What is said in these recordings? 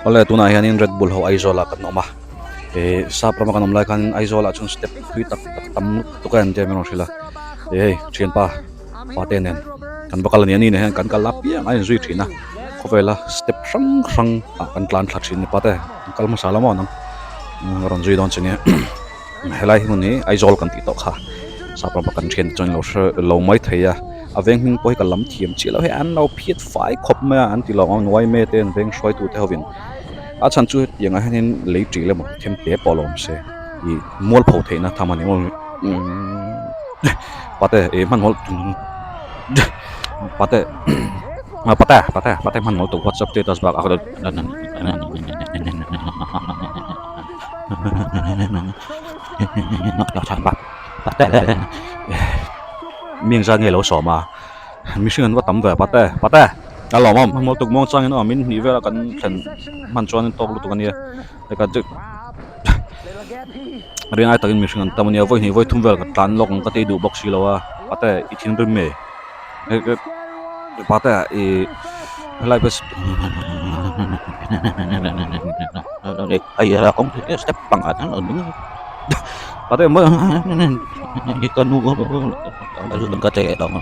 ole tuna hianin Red Bull ho aizola kan oma sa prama kan omlai kan aizola chung step thui tak tak tam tu kan te meno sila chian pa tenen kan bakal ni ani ne kan kal lapia ai zui thina khopela step sang sang kan tlan thlathin ni pate kal masala mo nang ron zui don chini helai huni aizol kan ti to kha sa prama kan chen chon lo mai theya aveng hing poi kalam thiam chi lo he an lo phiat fai khop ma an ti lo on wai me ten veng shoi tu te hovin a chan chu yang a hanin lei tri le mo them te polom se I mol pho theina thamani mol pate e man hol pate pate man hol to whatsapp status bak akado miếng ra nghe lỗ sọ mà mình xin ăn tắm về bát tê alo mom mo tuk mo chang no min ni vela kan thlen man chuan tok lu tu kan ye ka chu ri ai takin mi xin an tamania voi ni voi thum vel ka tan lok ka te du box si lo a bate I thin rim me bate I lai bes ai ra không thể step bằng ở nó đứng bate mo cái nu ka te dong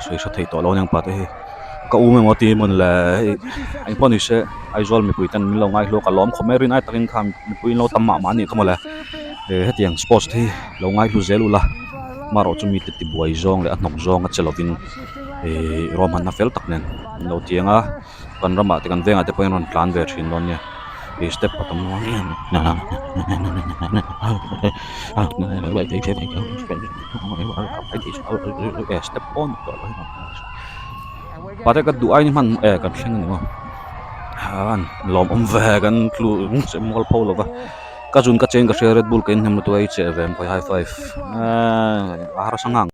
soi sa thei to lo nyang pate ka u me ngoti mon la ai pon ise ai zol mi puitan min lo ngai lo ka lom khomerin ai takin kham mi puin lo tamma ma ni kamala hetiang sports thi lo ngai lu zelula maro chumi te ti buai zong le anok zong a chelovin rom han na fel tak nen lo tianga kan rama te kan venga te poin ron plan ve thin lon nia step patam no step on pate ka du ai ni man kan thleng ni mo han lom ve kan tlu se mol polo va ka jun ka chen ka share Red Bull ken hem to ai che vem high five har sangang